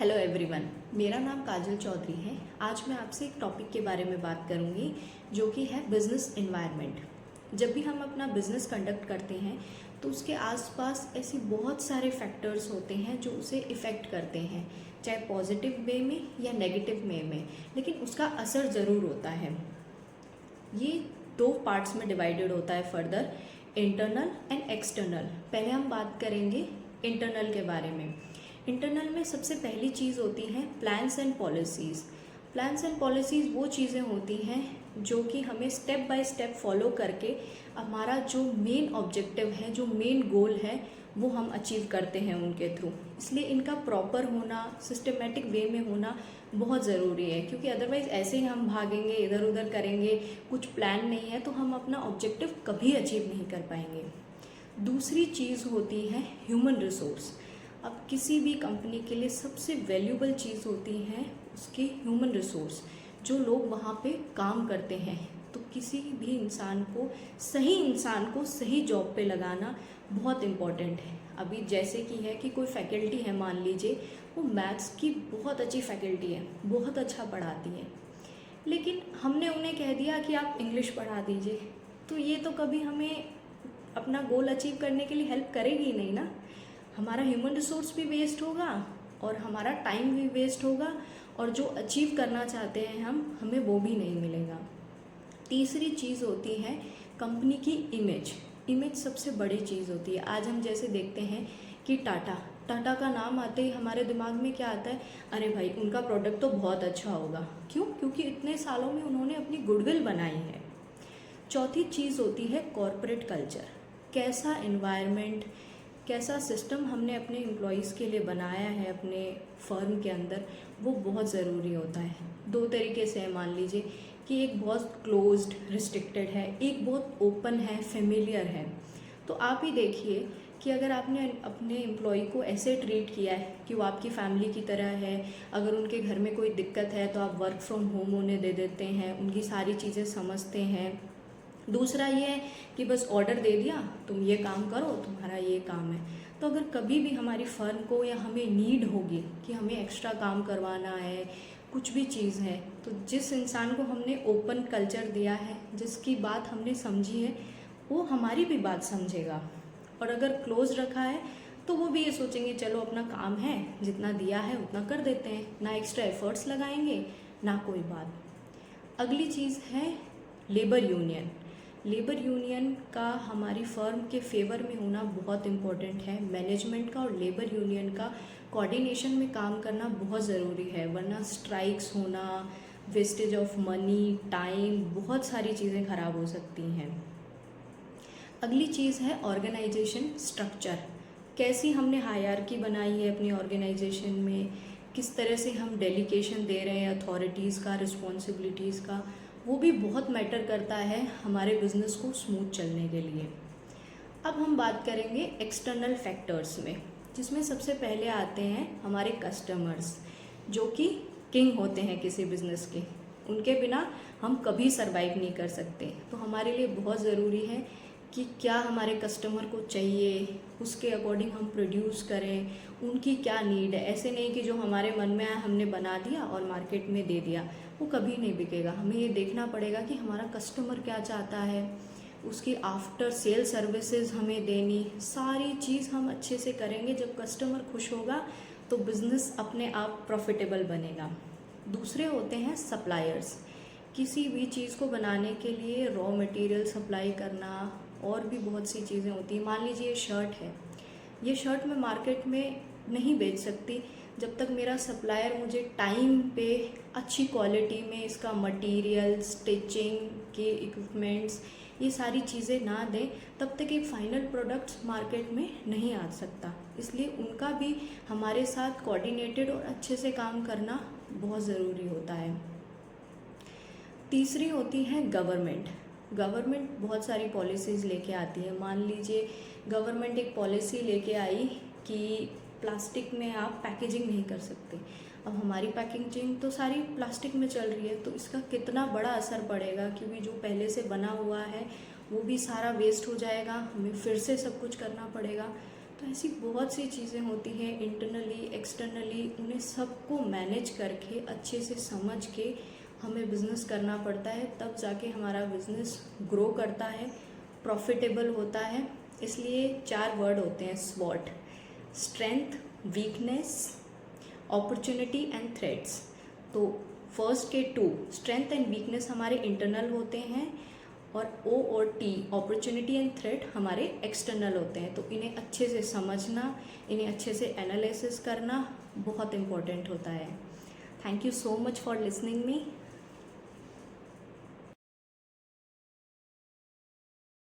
Hello everyone, मेरा नाम काजल चौधरी है। आज मैं आपसे एक टॉपिक के बारे में बात करूंगी जो कि है बिज़नेस एनवायरनमेंट। जब भी हम अपना बिज़नेस कंडक्ट करते हैं तो उसके आसपास ऐसी बहुत सारे फैक्टर्स होते हैं जो उसे इफ़ेक्ट करते हैं, चाहे पॉजिटिव वे में या नेगेटिव वे में, लेकिन उसका असर ज़रूर होता है। ये दो पार्ट्स में डिवाइडेड होता है फर्दर, इंटरनल एंड एक्सटर्नल। पहले हम बात करेंगे इंटरनल के बारे में। इंटरनल में सबसे पहली चीज़ होती है plans and policies. Plans and policies वो चीज़ें होती हैं जो कि हमें स्टेप बाय स्टेप फॉलो करके हमारा जो मेन ऑब्जेक्टिव है, जो मेन गोल है, वो हम अचीव करते हैं उनके थ्रू। इसलिए इनका प्रॉपर होना, सिस्टमेटिक वे में होना बहुत ज़रूरी है, क्योंकि अदरवाइज़ ऐसे ही हम भागेंगे, इधर उधर करेंगे, कुछ प्लान नहीं है तो हम अपना ऑब्जेक्टिव कभी अचीव नहीं कर पाएंगे। दूसरी चीज़ होती है ह्यूमन रिसोर्स। अब किसी भी कंपनी के लिए सबसे वैल्यूबल चीज़ होती है उसकी ह्यूमन रिसोर्स, जो लोग वहाँ पे काम करते हैं। तो किसी भी इंसान को सही जॉब पे लगाना बहुत इम्पॉर्टेंट है। अभी जैसे कि है कि कोई फैकल्टी है, मान लीजिए वो मैथ्स की बहुत अच्छी फैकल्टी है, बहुत अच्छा पढ़ाती है, लेकिन हमने उन्हें कह दिया कि आप इंग्लिश पढ़ा दीजिए, तो ये तो कभी हमें अपना गोल अचीव करने के लिए हेल्प करेगी ही नहीं ना। हमारा ह्यूमन रिसोर्स भी वेस्ट होगा और हमारा टाइम भी वेस्ट होगा, और जो अचीव करना चाहते हैं हमें वो भी नहीं मिलेगा। तीसरी चीज़ होती है कंपनी की इमेज। इमेज सबसे बड़ी चीज़ होती है। आज हम जैसे देखते हैं कि टाटा का नाम आते ही हमारे दिमाग में क्या आता है, अरे भाई उनका प्रोडक्ट तो बहुत अच्छा होगा। क्यों? क्योंकि इतने सालों में उन्होंने अपनी गुडविल बनाई है। चौथी चीज़ होती है कॉरपोरेट कल्चर। कैसा एनवायरनमेंट, कैसा सिस्टम हमने अपने एम्प्लॉयज़ के लिए बनाया है अपने फर्म के अंदर, वो बहुत ज़रूरी होता है। दो तरीके से है, मान लीजिए कि एक बहुत क्लोज्ड रिस्ट्रिक्टेड है, एक बहुत ओपन है, फेमिलियर है। तो आप ही देखिए कि अगर आपने अपने एम्प्लॉय को ऐसे ट्रीट किया है कि वो आपकी फैमिली की तरह है, अगर उनके घर में कोई दिक्कत है तो आप वर्क फ्रॉम होम उन्हें दे देते हैं, उनकी सारी चीज़ें समझते हैं। दूसरा ये है कि बस ऑर्डर दे दिया, तुम ये काम करो, तुम्हारा ये काम है। तो अगर कभी भी हमारी फर्म को या हमें नीड होगी कि हमें एक्स्ट्रा काम करवाना है, कुछ भी चीज़ है, तो जिस इंसान को हमने ओपन कल्चर दिया है, जिसकी बात हमने समझी है, वो हमारी भी बात समझेगा। और अगर क्लोज रखा है तो वो भी ये सोचेंगे चलो अपना काम है, जितना दिया है उतना कर देते हैं, ना एक्स्ट्रा एफर्ट्स लगाएंगे ना कोई बात। अगली चीज़ है लेबर यूनियन। लेबर यूनियन का हमारी फर्म के फेवर में होना बहुत इम्पोर्टेंट है। मैनेजमेंट का और लेबर यूनियन का कोऑर्डिनेशन में काम करना बहुत ज़रूरी है, वरना स्ट्राइक्स होना, वेस्टेज ऑफ मनी, टाइम, बहुत सारी चीज़ें ख़राब हो सकती हैं। अगली चीज़ है ऑर्गेनाइजेशन स्ट्रक्चर। कैसी हमने हायरार्की बनाई है अपनी ऑर्गेनाइजेशन में, किस तरह से हम डेलीगेशन दे रहे हैं अथॉरिटीज़ का, रिस्पॉन्सिबिलिटीज़ का, वो भी बहुत मैटर करता है हमारे बिज़नेस को स्मूथ चलने के लिए। अब हम बात करेंगे एक्सटर्नल फैक्टर्स में, जिसमें सबसे पहले आते हैं हमारे कस्टमर्स, जो कि किंग होते हैं किसी बिज़नेस के। उनके बिना हम कभी सरवाइव नहीं कर सकते। तो हमारे लिए बहुत ज़रूरी है कि क्या हमारे कस्टमर को चाहिए, उसके अकॉर्डिंग हम प्रोड्यूस करें, उनकी क्या नीड है। ऐसे नहीं कि जो हमारे मन में आया हमने बना दिया और मार्केट में दे दिया, वो कभी नहीं बिकेगा। हमें ये देखना पड़ेगा कि हमारा कस्टमर क्या चाहता है, उसकी आफ्टर सेल सर्विसेज हमें देनी, सारी चीज़ हम अच्छे से करेंगे। जब कस्टमर खुश होगा तो बिज़नेस अपने आप प्रॉफिटेबल बनेगा। दूसरे होते हैं सप्लायर्स। किसी भी चीज़ को बनाने के लिए रॉ मटेरियल सप्लाई करना और भी बहुत सी चीज़ें होती हैं। मान लीजिए ये शर्ट है, ये शर्ट मैं मार्केट में नहीं बेच सकती जब तक मेरा सप्लायर मुझे टाइम पे अच्छी क्वालिटी में इसका मटेरियल, स्टिचिंग के इक्विपमेंट्स, ये सारी चीज़ें ना दें, तब तक एक फाइनल प्रोडक्ट मार्केट में नहीं आ सकता। इसलिए उनका भी हमारे साथ कोऑर्डिनेटेड और अच्छे से काम करना बहुत ज़रूरी होता है। तीसरी होती है गवर्नमेंट। गवर्नमेंट बहुत सारी पॉलिसीज़ लेके आती है। मान लीजिए गवर्नमेंट एक पॉलिसी लेके आई कि प्लास्टिक में आप पैकेजिंग नहीं कर सकते। अब हमारी पैकेजिंग तो सारी प्लास्टिक में चल रही है, तो इसका कितना बड़ा असर पड़ेगा, क्योंकि जो पहले से बना हुआ है वो भी सारा वेस्ट हो जाएगा, हमें फिर से सब कुछ करना पड़ेगा। तो ऐसी बहुत सी चीज़ें होती हैं इंटरनली एक्सटर्नली, उन्हें सबको मैनेज करके अच्छे से समझ के हमें बिज़नेस करना पड़ता है, तब जाके हमारा बिज़नेस ग्रो करता है, प्रॉफिटेबल होता है। इसलिए 4 वर्ड होते हैं स्वॉट: strength, weakness, opportunity and threats. तो फर्स्ट के 2 स्ट्रेंथ एंड वीकनेस हमारे इंटरनल होते हैं, और ओ और टी अपॉर्चुनिटी एंड थ्रेट हमारे एक्सटर्नल होते हैं। तो इन्हें अच्छे से समझना, इन्हें अच्छे से एनालिसिस करना बहुत इम्पोर्टेंट होता है। Thank you so much for listening me.